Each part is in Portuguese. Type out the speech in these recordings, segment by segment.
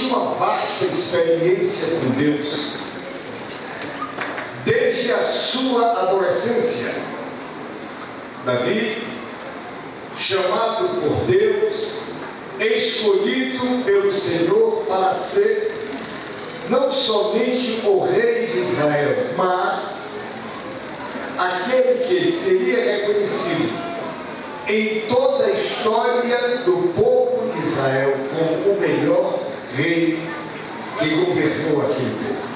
tinha uma vasta experiência com Deus. Desde a sua adolescência, Davi, chamado por Deus, escolhido pelo Senhor para ser não somente o rei de Israel, mas aquele que seria reconhecido em toda a história do povo de Israel como o melhor rei que governou aquele povo.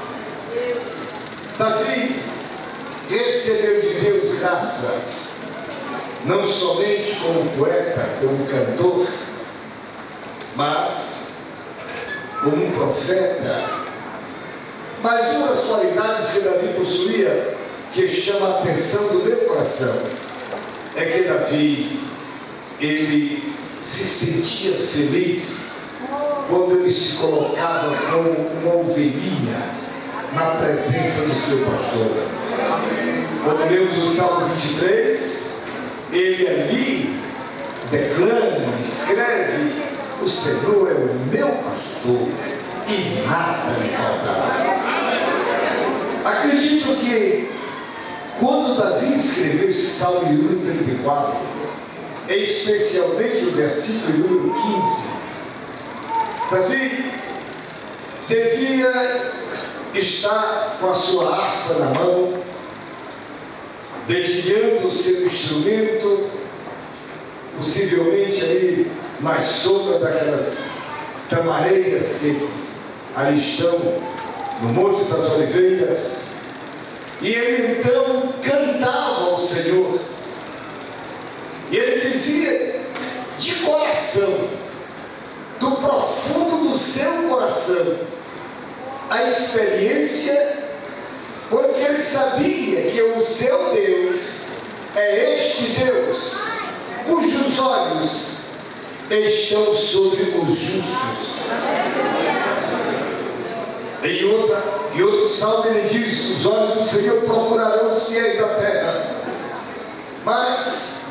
Davi recebeu de Deus graça, não somente como poeta, como cantor, mas como um profeta. Mas uma das qualidades que Davi possuía, que chama a atenção do meu coração, é que Davi, ele se sentia feliz quando ele se colocava como uma ovelhinha na presença do seu pastor. Quando lemos o Salmo 23, ele ali declama, escreve: o Senhor é o meu pastor e nada me faltará. Acredito que quando Davi escreveu esse Salmo de número 34, especialmente o versículo número 15, Davi devia estar com a sua harpa na mão, dedilhando o seu instrumento, possivelmente ali na sombra daquelas tamareiras que ali estão no Monte das Oliveiras, e ele então cantava ao Senhor, e ele dizia de coração, do profundo do seu coração, a experiência, porque ele sabia que o seu Deus é este Deus, cujos olhos estão sobre os justos. Em outro salmo ele diz: os olhos do Senhor procurarão os fiéis da terra. Mas,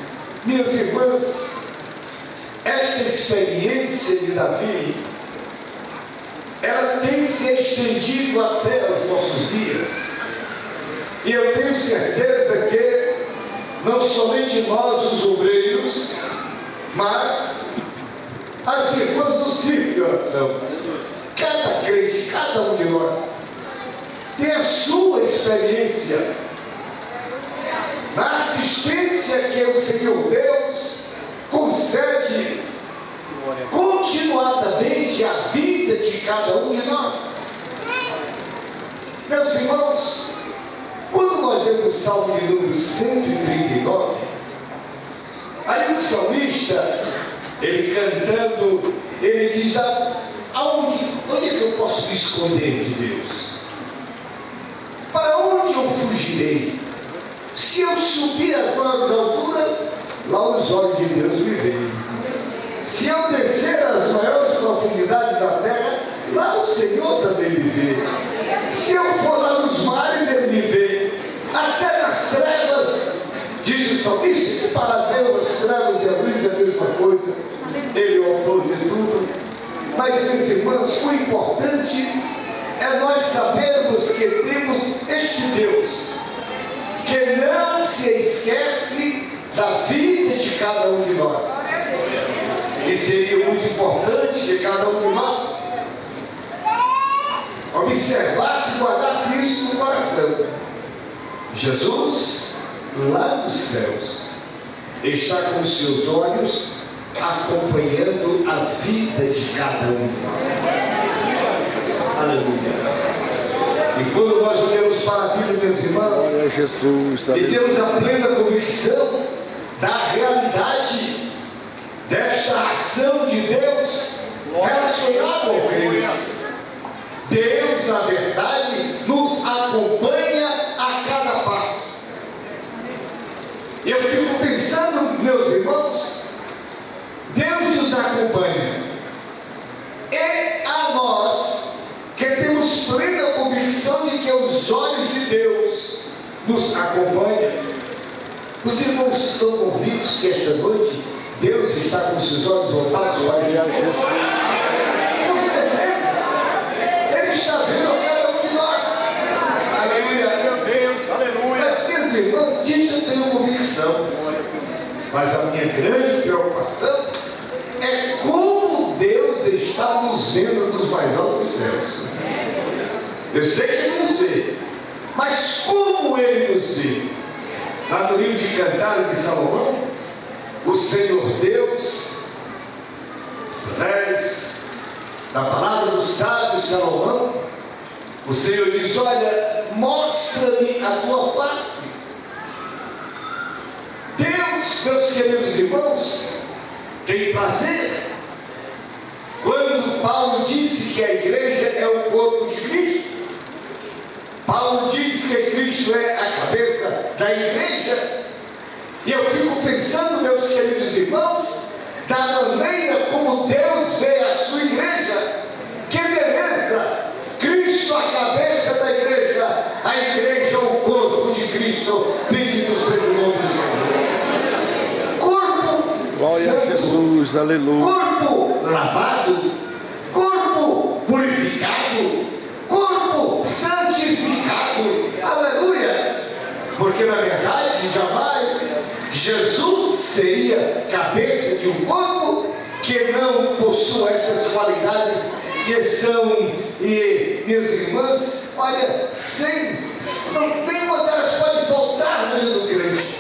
minhas irmãs, esta experiência de Davi, ela tem se estendido até os nossos dias. E eu tenho certeza que não somente nós, os obreiros, mas as irmãs do círculo de oração, cada crente, cada um de nós, tem a sua experiência na assistência que o Senhor Deus concede continuadamente à vida de cada um de nós. Meus irmãos, quando nós vemos o Salmo de número 139, aí o salmista, ele cantando, ele diz: onde é que eu posso me esconder de Deus? Para onde eu fugirei? Se eu subir as maiores alturas, lá os olhos de Deus me veem. Se eu descer as maiores profundidades da terra, lá o Senhor também me vê. Se eu for lá nos mares, Ele me vê. Até nas trevas, diz o salmista, que para Deus as trevas e a luz é a mesma coisa. Ele é o autor de tudo. Mas, meus irmãos, o importante é nós sabermos que temos este Deus, que não se esquece da vida de cada um de nós. E seria muito importante que cada um de nós observasse e guardasse isso no coração. Jesus, lá nos céus, está com os seus olhos acompanhando a vida de cada um de nós. Aleluia. E quando nós olhamos para a Bíblia, minhas irmãs, Jesus, e temos a plena convicção da realidade desta ação de Deus relacionada ao crente. Deus, na verdade, nos acompanha a cada passo. Eu fico pensando, meus irmãos, Deus nos acompanha. E a nós, que temos plena convicção de que os olhos de Deus nos acompanham. Os irmãos estão convictos que esta noite Deus está com seus olhos voltados para Jesus? Com certeza. nos vendo dos mais altos dos céus. Eu sei que Ele nos vê, mas como Ele nos vê? Lá no livro de Cantares de Salomão, o Senhor Deus, através da palavra do sábio Salomão, o Senhor diz: olha, mostra-me a tua face. Deus, meus queridos irmãos, tem prazer. Quando Paulo disse que a igreja é o corpo de Cristo, Paulo diz que Cristo é a cabeça da igreja. E eu fico pensando, meus queridos irmãos, da maneira como Deus vê a sua igreja. Que beleza! Cristo a cabeça da igreja, a igreja é o corpo de Cristo. Bendito seja o nome do Senhor. Corpo glória santo, a Jesus, aleluia. corpo lavado, corpo purificado, corpo santificado, aleluia. Porque na verdade jamais Jesus seria cabeça de um corpo que não possua essas qualidades que são, e minhas irmãs, olha, não tem uma delas pode faltar na vida do crente.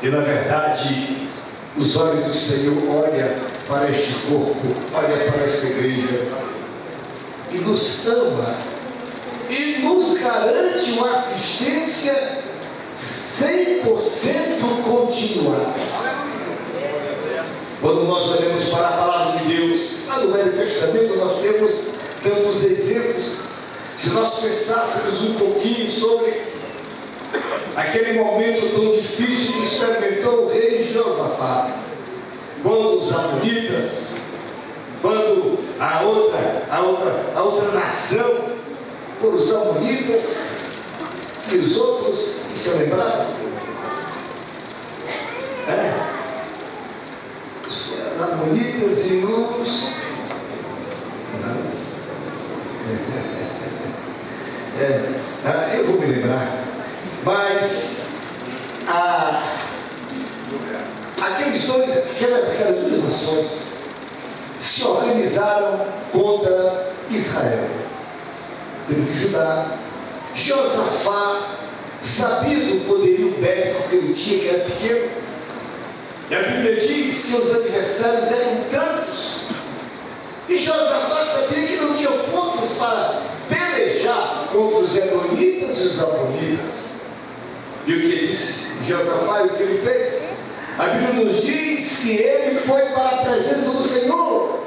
E na verdade, os olhos do Senhor olham para este corpo, olham para esta igreja, e nos ama, e nos garante uma assistência 100% continuada. Quando nós olhamos para a palavra de Deus, lá no Velho Testamento nós temos tantos exemplos. Se nós pensássemos um pouquinho sobre aquele momento tão difícil que experimentou o rei Josafá, quando os amonitas, quando a outra nação, por os amonitas e os outros, se lembraram? Amonitas e os... eu vou me lembrar, mas aquelas duas nações se organizaram contra Israel. Tribo de Judá. Josafá sabia do poderio bélico que ele tinha, que era pequeno. E a Bíblia diz que os adversários eram tantos. E Josafá sabia que não tinha forças para pelejar contra os Edonitas e os Amonitas. E o que disse Josafá e o que ele fez? A Bíblia nos diz que ele foi para a presença do Senhor.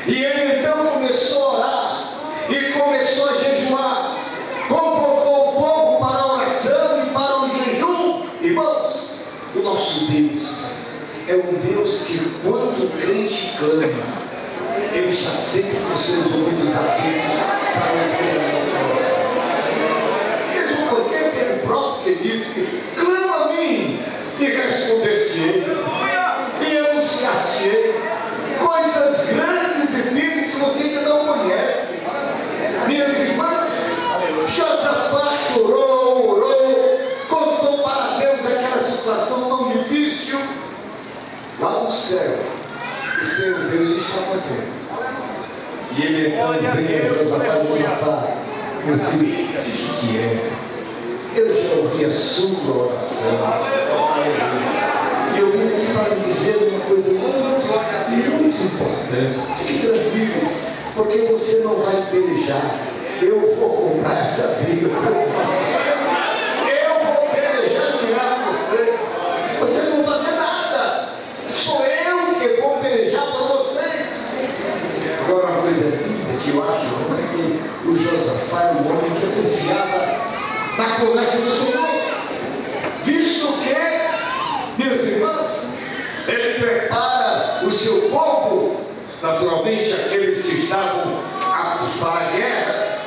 E ele então começou a orar e começou a jejuar. Convocou o povo para a oração e para o jejum. Irmãos, o nosso Deus é um Deus que, quando o crente clama, Ele está sempre com seus ouvidos abertos para ouvir a nossa oração. Mesmo porque foi o próprio que disse: clama a mim e responder-te-ei, e anunciar-te-ei coisas grandes e firmes que você ainda não conhece. Minhas irmãs, Josafá chorou, orou, contou para Deus aquela situação tão difícil. Lá no céu, o Senhor Deus estava vendo. E ele então veio a Josafá e Josafá: meu filho, fique quieto. Eu já ouvi a sua oração. E eu vim aqui para lhe dizer uma coisa muito importante. Fique tranquilo, porque você não vai pelejar. Eu vou comprar essa briga por mim. Eu vou pelejar do lado de vocês. Vocês não vão fazer nada. Sou eu que vou pelejar por vocês. Agora, uma coisa linda que eu acho é que o Josafá é um homem que confiava na promessa do Senhor, visto que, minhas irmãs, ele prepara o seu povo, naturalmente aqueles que estavam aptos para a guerra,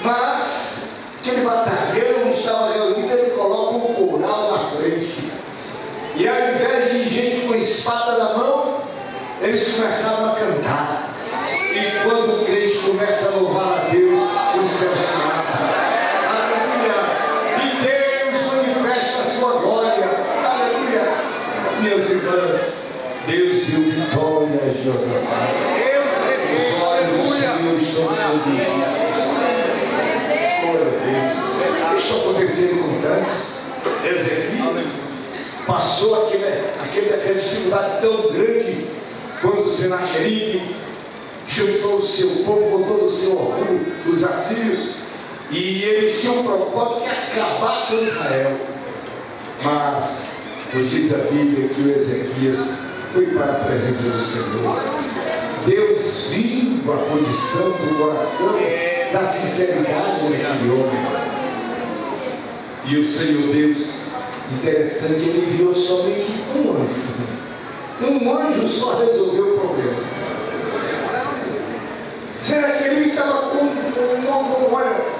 mas aquele batalhão não estava reunido, ele coloca um coral na frente. E ao invés de gente com espada na mão, eles começaram a cantar. E quando o crente começa a louvar a Deus, o céu se abre. Aleluia! E Deus manifesta a sua glória. Aleluia! Minhas irmãs, Deus deu vitória a Josafá. estão sobre glória a Deus. Isso está acontecendo com tantos. Ezequias passou aquela dificuldade tão grande quando Senaqueribe juntou o seu povo com todo o seu orgulho, os assírios, e eles tinham um propósito de acabar com Israel. Mas nos diz a Bíblia que o Ezequias foi para a presença do Senhor. Deus viu a condição do coração, da sinceridade daquele homem. E o Senhor Deus, interessante, ele enviou somente um anjo. Um anjo só resolveu o problema. Será que ele estava com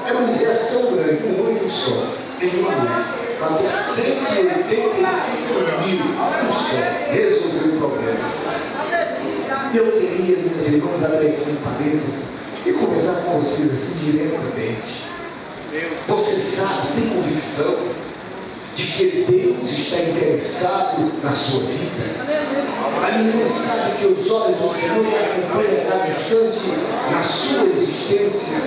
era um exército tão grande, um anjo só, em uma noite, matou 185 mil, um só, resolveu o problema. Eu queria, meus irmãos, abrir aqui um parênteses e conversar com vocês assim diretamente. Você sabe, tem convicção de que Deus está interessado na sua vida? A menina sabe que os olhos do Senhor acompanham a cada instante na sua existência.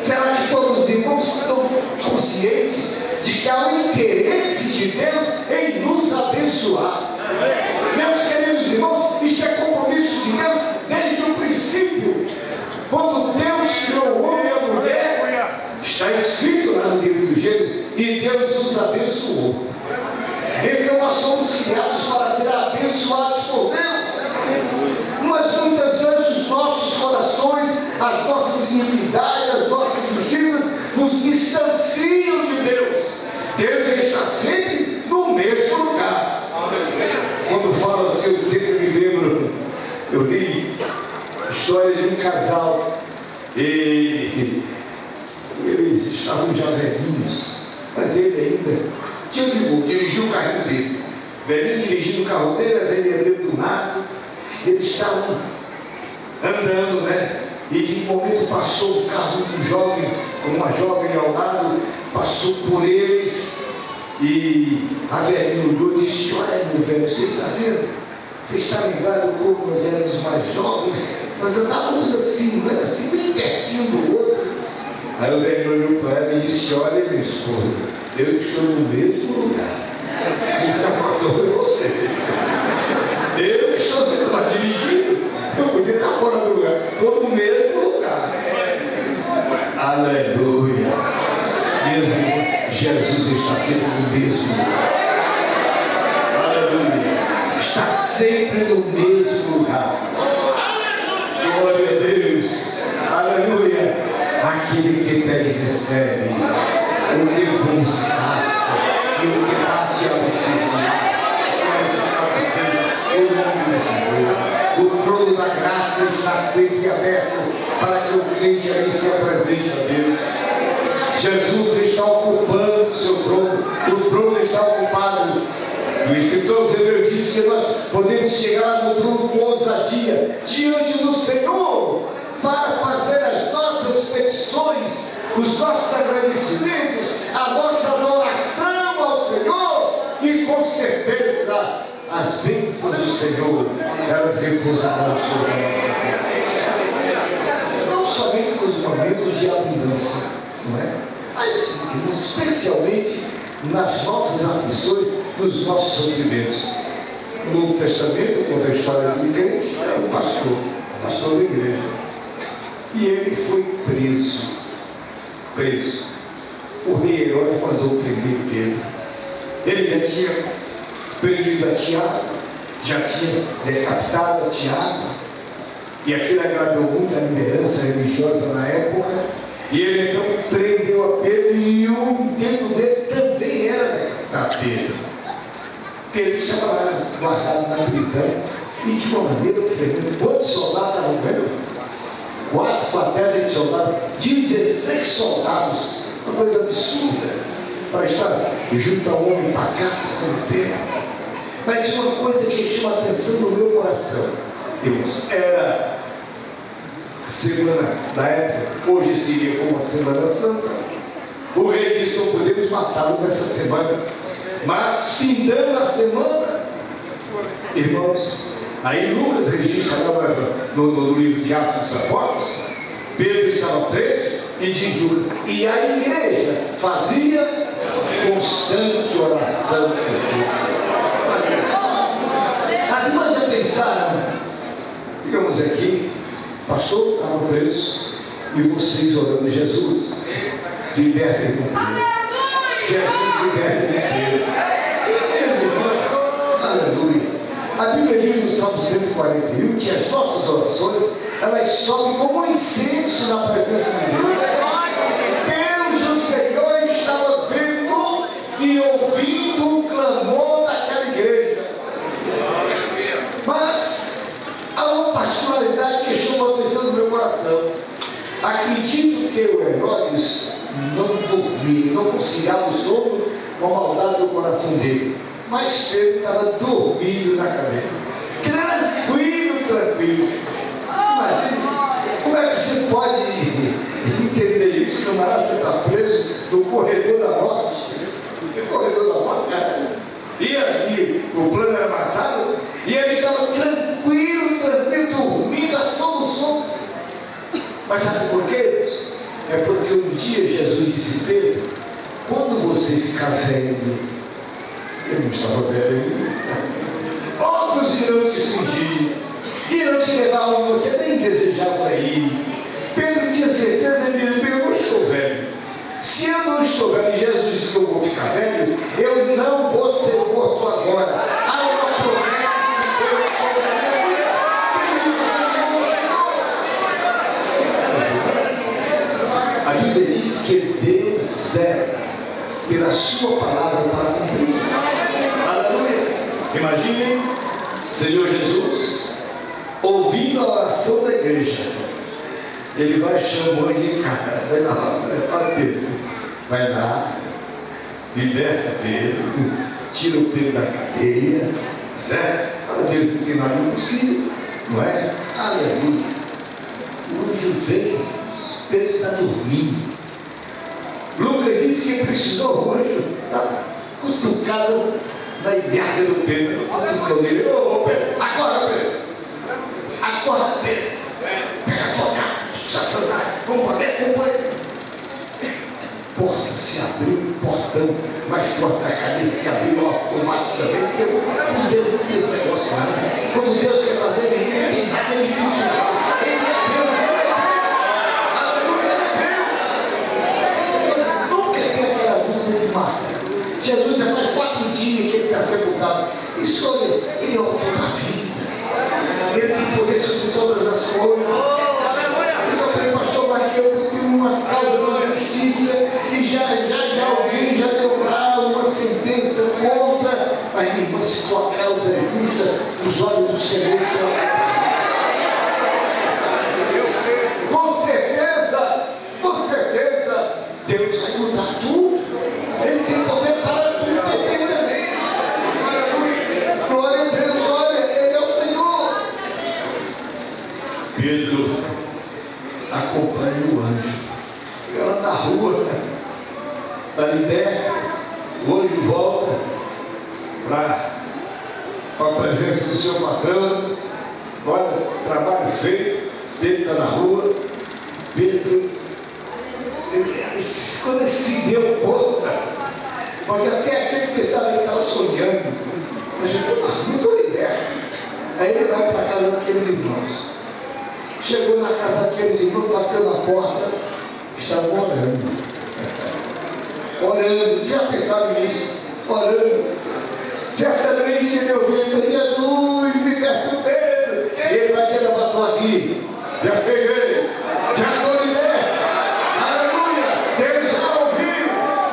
Será que todos os irmãos estão conscientes de que há um interesse de Deus em nos abençoar? Meus queridos irmãos, isto é compromisso de Deus desde o princípio. Quando Deus criou o homem e a mulher, está escrito lá no livro do Gênesis, e Deus nos abençoou. Então nós somos criados para ser abençoados por Deus. Mas muitas vezes os nossos corações, as nossas iniquidades, as nossas injustiças nos distanciam de Deus. Deus está sempre no mesmo lugar. Quando falo assim, eu sempre me lembro, eu li a história de um casal e eles estavam já velhinhos, mas ele ainda tinha vigor, dirigiu o carrinho dele. Velhinho dirigindo o carro dele, a velhinha dele do lado. Eles estavam andando, né? E de um momento passou o carro de um jovem, com uma jovem ao lado, passou por eles. E a velhinha olhou e disse: olha aí, meu velho, você está vendo? Você está lembrado como nós éramos mais jovens? Nós andávamos assim, não era assim, bem pertinho do outro. Aí o velho olhou para ela e disse: olha, minha esposa, eu estou no mesmo lugar. Isso acordou em você. Eu estou dirigindo, eu podia estar fora do lugar, estou no mesmo lugar. Aleluia. Mesmo Jesus está sempre no mesmo lugar. Aleluia. Está sempre no mesmo lugar. Glória a Deus. Aleluia. Aquele que pede recebe, o que busca e o que bate a receber. O nome do Senhor. O trono da graça está sempre aberto para que o crente ali se apresente a Deus. Jesus está ocupando o seu trono. O trono está ocupado. O escritor Zebeu disse que nós podemos chegar no trono com ousadia diante do Senhor para fazer as nossas petições, os nossos agradecimentos, a nossa adoração ao Senhor, e com certeza as bênçãos do Senhor, elas repousarão sobre a nossa vida. Não somente nos momentos de abundância, não é? Mas especialmente nas nossas aflições, nos nossos sofrimentos. No Novo Testamento conta a história de um crente, o pastor da igreja. E ele foi preso. O rei Herodes mandou prender Pedro. Ele já tinha prendido a Tiago, já tinha decapitado a Tiago, e aquilo agradou muito a liderança religiosa na época, e ele então prendeu a Pedro, e o intento dele também era decapitar Pedro. Pedro estava lá guardado na prisão, e de uma maneira tremenda. Quantos soldados estavam vendo? 4 quartéis de soldados, 16 soldados, uma coisa absurda, para estar junto a um homem pacato como Pedro. Mas uma coisa que chama a atenção no meu coração, irmãos, era a semana da época, hoje seria como a Semana Santa. O rei disse: não podemos matá-lo nessa semana, mas findando a semana, irmãos, Aí Lucas registra lá no livro de Atos dos Apóstolos, Pedro estava preso e diz Lucas, e a igreja fazia constante oração por Deus. As irmãs já pensaram, digamos aqui, pastor estava preso e vocês orando, Jesus, libertem com Pedro. Jesus, libertem com Pedro. Minhas irmãs, aleluia. A Bíblia diz no Salmo 141 que as nossas orações, elas sobem como um incenso na presença de Deus. Deus, o Senhor, estava vendo e ouvindo o clamor daquela igreja. Mas há uma particularidade que chama a atenção do meu coração. Acredito que o Herodes não dormia, não conciliava o sono com a maldade do coração dele. Mas Pedro estava dormindo na cadeira. Tranquilo. Imagina, como é que você pode entender isso? O camarada está preso no corredor da morte. Porque o corredor da morte era. E ali, o plano era matado, e ele estava tranquilo, dormindo a todo som. Mas sabe por quê? É porque um dia Jesus disse: Pedro, quando você ficar velho, ele não estava velho, outros irão te cingir, irão te levar onde você nem desejava ir. Pedro tinha certeza, ele disse: eu não estou velho. Se eu não estou velho, e Jesus disse que eu vou ficar velho, eu não vou ser morto agora. Há uma promessa de Deus sobre a minha vida. A Bíblia diz que Deus é pela sua palavra para cumprir. Aleluia. Imaginem Senhor Jesus ouvindo a oração da igreja. Ele vai chamando de cara, vai lá, prepara Pedro, vai lá, liberta Pedro, tira o Pedro da cadeia, certo? Para Deus não tem nada impossível, não é? Aleluia. O anjo vem, Pedro está dormindo. Lucas diz que precisou o anjo está cutucado na ilharga do Pedro, cutucando ele: ô Pedro, acorda Pedro, acorda Pedro, pega a tua cara, já sandália, vamos para dentro, vamos para dentro. Porta se abriu, o portão mais forte da cadeia se abriu automaticamente, porque Deus não tem esse negócio lá. Quando Deus quer fazer, ele nada, ele funciona. Ele é Deus, ele é Deus. Aleluia, ele é Deus. Você nunca tem aquela dúvida de Marta. Jesus já faz 4 dias que ele está sepultado. Isso, olha, ele é o autor da vida. Ele tem poder sobre todas as coisas. Eu falei: pastor Marquinhos, eu tenho uma causa da justiça e já alguém já deu lá uma sentença contra. Mas minha irmã, se tua causa é justa, os olhos do Senhor estão. Com certeza, Deus vai mudar tudo. Ele tem poder para tudo perfeitamente. Aleluia. Glória a Deus, olha, Ele é o Senhor. Pedro acompanha o anjo. Ela na rua, está liberta, o anjo volta para a presença do seu patrão. Olha, trabalho feito, ele está na rua. Pedro, quando ele se deu conta, porque até aquele pensava que ele estava sonhando, mas ele falou: não estou liberto. Aí ele vai para a casa daqueles irmãos. Chegou na casa daqueles irmãos, bateu na porta, estavam orando. Orando, já pensaram nisso? Orando. Certamente ele ouviu: Jesus, liberta o Pedro. Ele vai dizer: eu estou aqui, já peguei, já estou liberto. Aleluia. Deus já ouviu,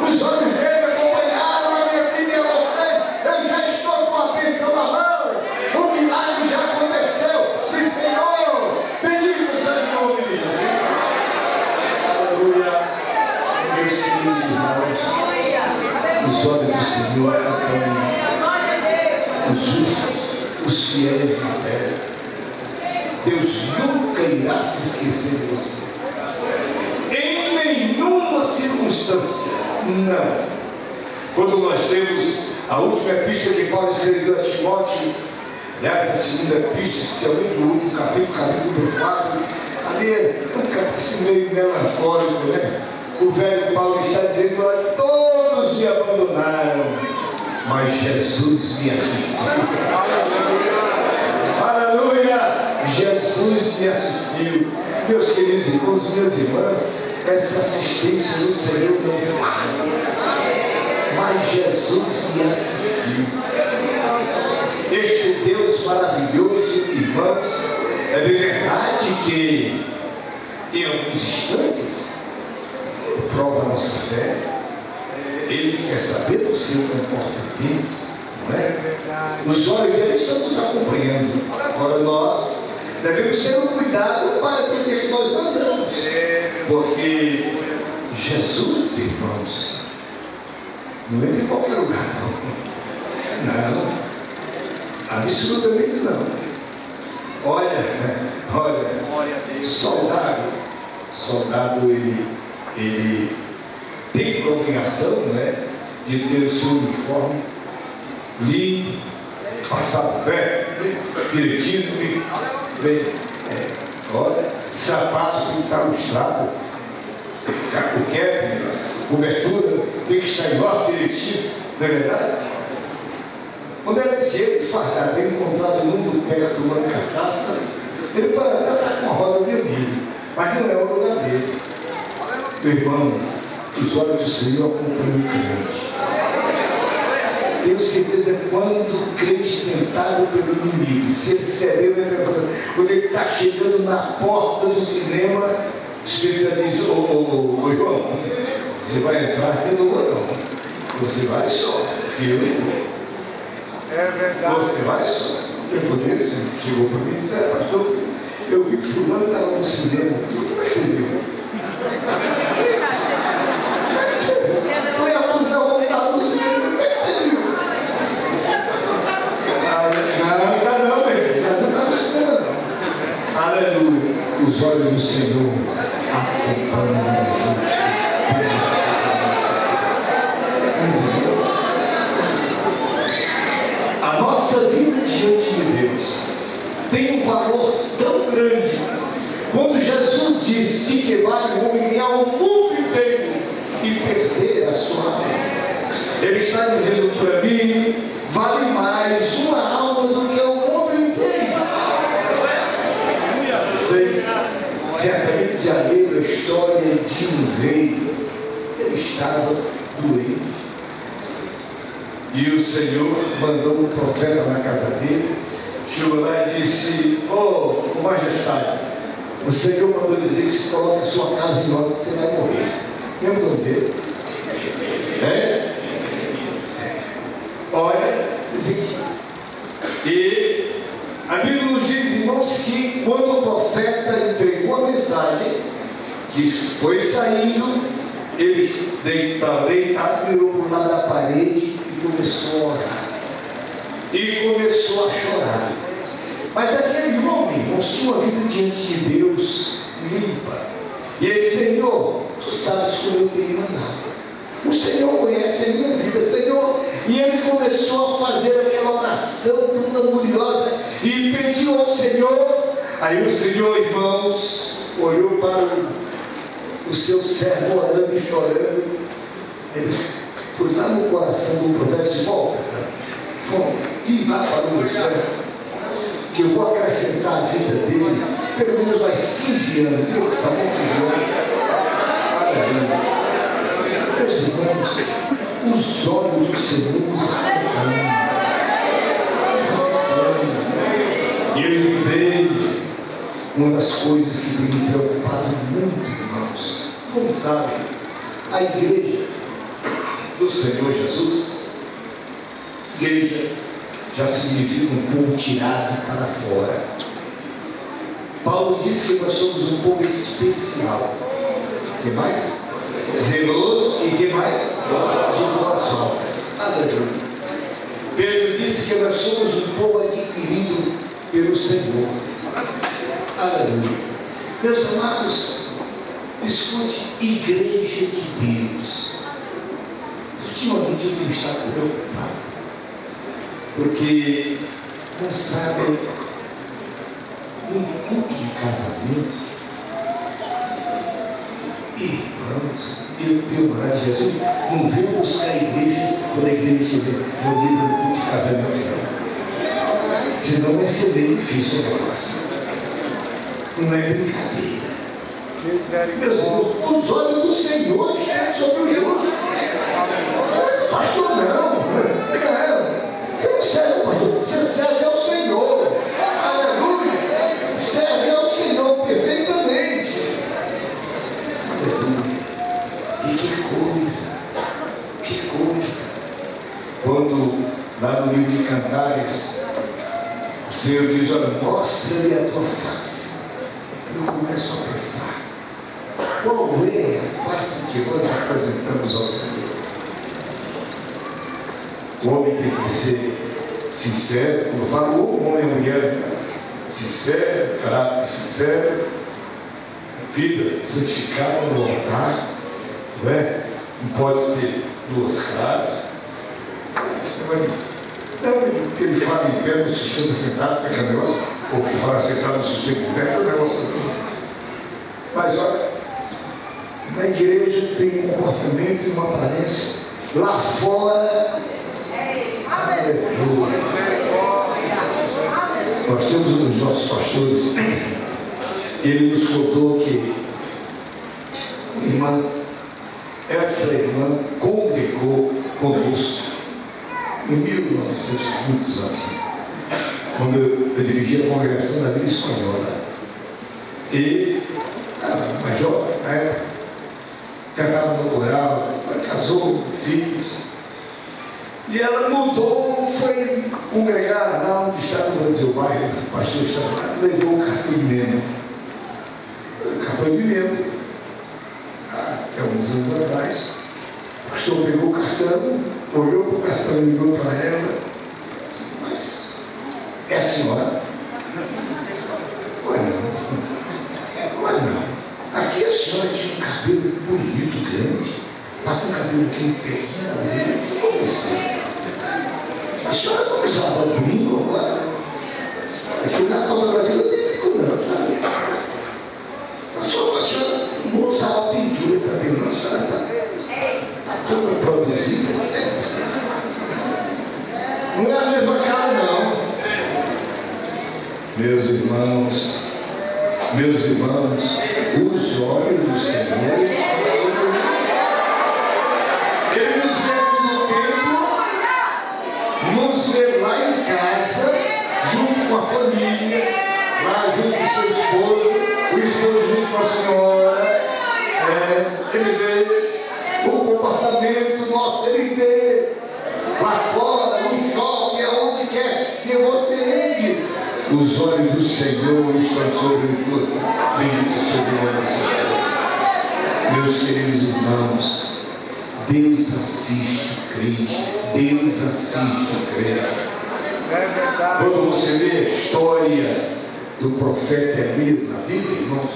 os olhos dele acompanharam a minha vida e a você. Eu já estou com a bênção na mão. O milagre já aconteceu. Sim, Senhor. Bendito seja o nome de Jesus. Aleluia. Meus queridos irmãos, os olhos do Senhor acompanham os justos, os fiéis na terra. Deus nunca irá se esquecer de você. Em nenhuma circunstância. Não. Quando nós temos a última epístola que Paulo escreveu a Timóteo, Aliás, a segunda epístola, especialmente o último capítulo 4, ali é um capítulo assim meio melancólico, né? O velho Paulo está dizendo: olha, todos me abandonaram, mas Jesus me assistiu. Aleluia! Jesus me assistiu. Meus queridos irmãos, minhas irmãs, essa assistência do Senhor não falha, mas Jesus me assistiu. Este Deus maravilhoso, irmãos, é de verdade que em alguns instantes Ele prova a nossa fé, Ele quer saber do seu comportamento, não é? Os olhos dele estão nos acompanhando. Agora nós devemos ter um cuidado para entender que nós andamos, porque Jesus, irmãos, não é de qualquer lugar, não, absolutamente não. Olha, soldado ele tem a obrigação, não é, de ter o seu uniforme limpo, passar pé direitinho, bem, olha, sapato tem que estar lustrado, o cap, cobertura tem que estar em ordem direitinho, não é verdade? Quando era cedo, fardado, tem encontrado num boteco tomando cachaça, ele pode até estar com a roda vermelha, mas não é o lugar dele. Meu irmão, os olhos do Senhor acompanham o crente. Tenho certeza, quando o crente tentado pelo inimigo, se ele cedeu, quando ele está chegando na porta do cinema, o Espírito diz: ô João, você vai entrar, eu não vou não. Você vai só, eu não vou. É verdade. Você vai só. Tempo desse, chegou para mim e disse: pastor, eu vi que fulano estava no cinema. Como é que você viu? Como é que você viu? Foi acusar o homem que estava no cinema. Como é que você viu? Não, velho. Não está no cinema, não. Aleluia. Os olhos do Senhor acompanham a gente. A nossa vida diante de Deus tem um valor tão grande. Quando Jesus disse que vale o homem ganhar o mundo inteiro e perder a sua alma, Ele está dizendo para mim: vale mais uma alma do que o mundo inteiro. Vocês certamente já leram a história de um rei. Ele estava doente. E o Senhor mandou um profeta na casa dele, chegou lá e disse: oh, majestade, o Senhor mandou dizer que se coloque a sua casa em ordem, que você vai morrer. Lembra o nome dele? Olha, diz aqui. E a Bíblia nos diz, irmãos, que quando o profeta entregou a mensagem, que foi saindo, ele deitado, virou para o lado da parede, começou a orar e começou a chorar. Mas aquele homem, com sua vida diante de Deus, limpa, e ele: Senhor, tu sabes como eu tenho andado, o Senhor conhece a minha vida, Senhor. E ele começou a fazer aquela oração tão lamuriosa e pediu ao Senhor. Aí o Senhor, irmãos, olhou para o seu servo orando e chorando. Ele foi lá no coração do profeta e disse: volta, e vá para o meu servo, que eu vou acrescentar a vida dele pelo menos mais 15 anos. Está bom, 15 anos? Meus irmãos, os olhos do Senhor nos acompanham. E ele veio. Uma das coisas que tem me preocupado muito, irmãos, como sabem, a igreja do Senhor Jesus, igreja já significa um povo tirado para fora. Paulo disse que nós somos um povo especial. O que mais? Zeloso. E que mais? De boas obras. Aleluia. Pedro disse que nós somos um povo adquirido pelo Senhor. Aleluia. Meus amados, escute, igreja de Deus. Ultimamente eu tenho estado preocupado, porque não sabem, um culto de casamento, irmãos, eu tenho coragem de Jesus, não venho buscar a igreja quando a igreja estiver reunida no culto de casamento, não. Senão vai ser bem difícil o negócio. Não é brincadeira. Meus irmãos, os olhos do Senhor estão sobre o justo. Pastor, não. Você não serve, pastor. Você serve ao Senhor. Aleluia. Serve ao Senhor perfeitamente. Aleluia. E que coisa. Que coisa. Quando, lá no livro de Cantares, o Senhor diz, olha, mostra-lhe a tua face. Eu começo a pensar, qual é a face que nós apresentamos ao Senhor? O homem tem que ser sincero, quando falo o homem e a mulher, sincero, caráter sincero, vida santificada no altar, não é? Não pode ter duas caras. Não que ele fala em pé, não sustenta sentado, porque é negócio, ou que fala sentado, não sustenta em pé, é um negócio assim. Mas olha, na igreja tem um comportamento e uma aparência, lá fora, aleluia. Nós temos um dos nossos pastores, ele nos contou que essa irmã congregou conosco em 1900, muitos anos, quando eu dirigia a congregação da Vila Espanhola. E uma jovem, na época, cantava no coral, casou, filhos. E ela mudou, foi congregar lá onde estava, vou dizer, o bairro, o pastor estava lá, levou o cartão de membro. Cartão de membro. Há uns anos atrás, o pastor pegou o cartão, olhou para o cartão e ligou para ela. Mas é a senhora? Mas não. Aqui a senhora tinha um cabelo bonito, grande. Está com o cabelo aqui no pequinho da orelha. O que aconteceu? A senhora não usava brinco agora? Aqui na fotografia não tem brinco não. A senhora não usava pintura também, não. A senhora está toda produzida. Não é a mesma cara, não. Meus irmãos, os olhos do Senhor, Ele nos vê no templo, nos vê lá em casa, junto com a família, lá junto com o seu esposo, o esposo junto com a senhora. Ele vê o comportamento nosso, ele vê lá fora, no shopping, aonde quer que você entre. Os olhos do Senhor estão sobre tudo. Bendito seja o nome do Senhor. Meus queridos irmãos, Deus assiste o crente. Deus assiste o crente. Quando você lê a história do profeta Elias na Bíblia, irmãos,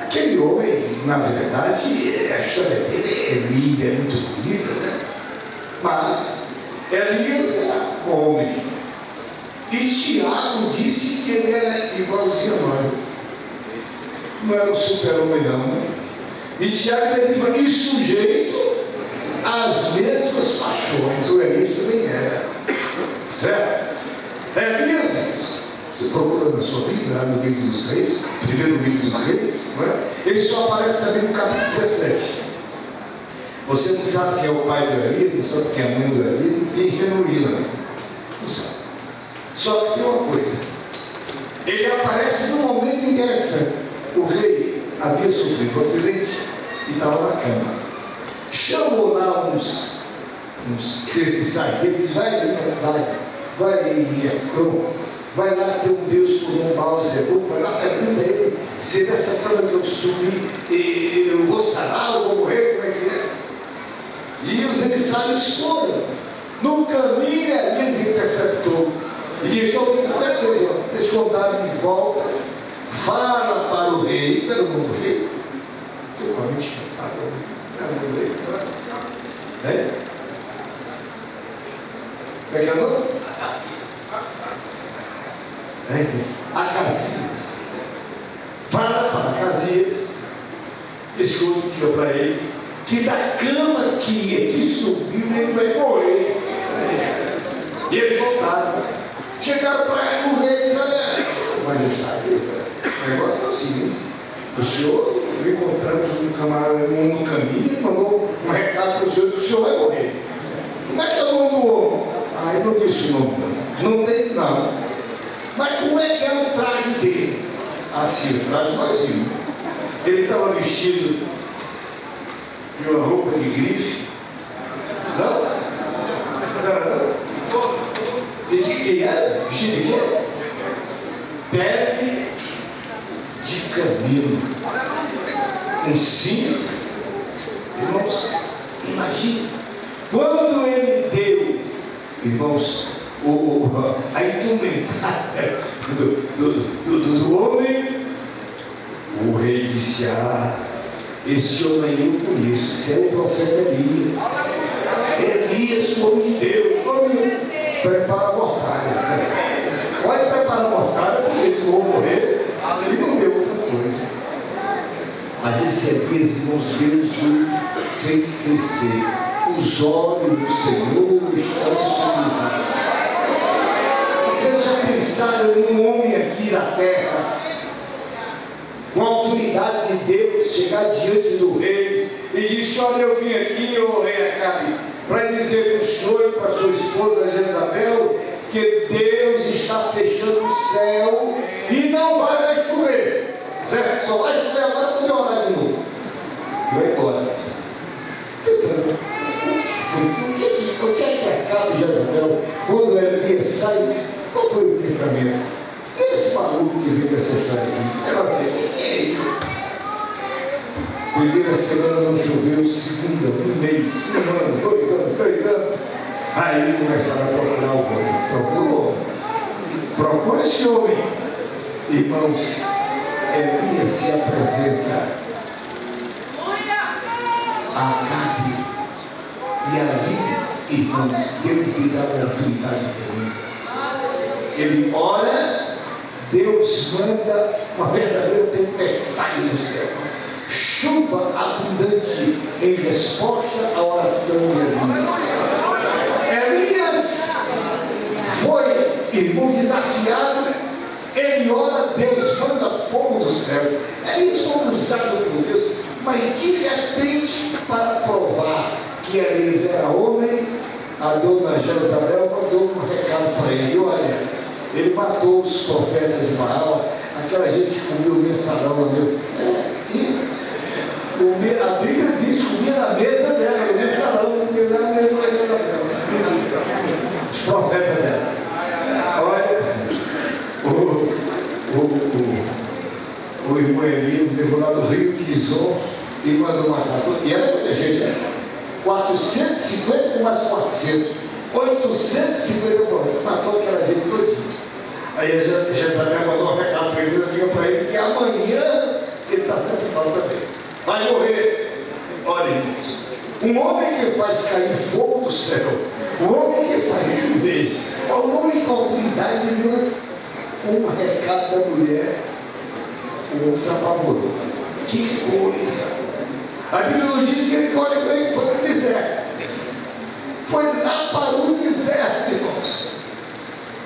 aquele homem, na verdade, a história dele é linda, é muito bonita, né? Mas Elias era homem. E Tiago disse que ele era igualzinho a nós. Não era um super-homem, não, né? E Tiago disse, e sujeito às mesmas paixões. O Elias também era. Certo? Elias, você procura na sua Bíblia, lá no livro dos Reis, primeiro livro dos Reis, não é? Ele só aparece também no capítulo 17. Você não sabe quem é o pai do Elias, não sabe quem é a mãe do Elias, não tem Renuína. Não sabe. Só que tem uma coisa, ele aparece num momento interessante. O rei havia sofrido um acidente e estava na cama. Chamou lá uns serviçais dele, diz, vai ali na cidade, vai em Ecrón, vai lá ter um Deus por um Baal-zebub, vai lá, pergunta a ele, se dessa cama que eu subi, eu vou sarar, eu vou morrer, como é que é? E os emissários foram. No caminho, Elias interceptou. E disse, deixa eu dar de volta, fala para o rei, para o nome do rei, totalmente cansado, para o nome do rei, né? Como é que é o nome? Esse outro tirou para ele que da cama que ele subiu, ele vai morrer. E eles voltaram. Chegaram para o rei e disseram: majestade, o negócio é o seguinte: o senhor encontramos um camarada no caminho e mandou um recado para o senhor que o senhor vai morrer. Como é que é o nome do homem? Ah, eu não disse o nome dele. Não tem, não. Mas como é que era o traje dele? Assim, o traje nós vimos. Ele estava vestido de uma roupa de grife. Não? Não. E de que era? Vestido de quê? Pele de camelo. Um cinto. Irmãos, imagine. Quando ele deu, irmãos, a indumentária do homem, o rei disse: esse homem eu conheço, você é o profeta Elias. Elias, o homem de Deus. Prepara a mortalha. Pode preparar a mortalha, porque eles vão morrer e não deu outra coisa. Mas esse Elias, irmãos, Deus o fez crescer. Os olhos do Senhor estão sobre ele. Vocês já pensaram em um homem aqui na terra, com a autoridade de Deus, chegar diante do rei e dizer: olha, eu vim aqui, ô rei Acabe, para dizer para o senhor e para sua esposa Jezabel que Deus está fechando o céu e não vai mais chover. Certo? Só vai chover agora quando eu orar de novo. Vai embora. Pensando, o que é que Acabe e Jezabel, quando ele sai, qual foi o pensamento? Esse maluco que veio dessa história aqui, ela dizia: o que é isso? Primeira semana não choveu, segunda, um mês, um ano, 2 anos, 3 anos. Aí começaram a procurar o homem. Procura o homem. Procura esse homem. Irmãos, Elias se apresenta a Acabe. E ali, irmãos, Deus lhe dá uma autoridade tremenda. Ele ora, Deus manda uma verdadeira tempestade no céu. Chuva abundante em resposta à oração de Elias. Elias foi, irmão, desafiado. Ele ora, Deus manda fogo do céu. Elias foi usado por Deus, mas de repente, para provar que Elias era homem, a dona Jezabel mandou um recado para ele: olha, ele matou os profetas de Baal, aquela gente que comeu mensalão na mesa. A Bíblia diz: comia na mesa dela, no mensalão, comia na mesa dela. Os profetas dela. Olha, o irmão Elias levou lá do rio Quizon e mandou matar todo. E era muita gente, né? 450 com mais 400. 850 profetas. Matou aquela gente todinha. Aí a Jezabel mandou um recado para ele, diga para ele que amanhã ele está sendo falando também. Vai morrer. Olha, irmãos, um homem que faz cair fogo do céu, um homem que faz chover, um homem com autoridade, um recado da mulher, o homem se apavorou. Que coisa! A Bíblia nos diz que ele foi para o deserto. Foi lá para o deserto, irmãos.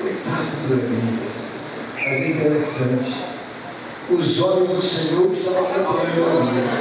Coitado do Elias. Mas é interessante. Os olhos do Senhor estavam acompanhando Elias.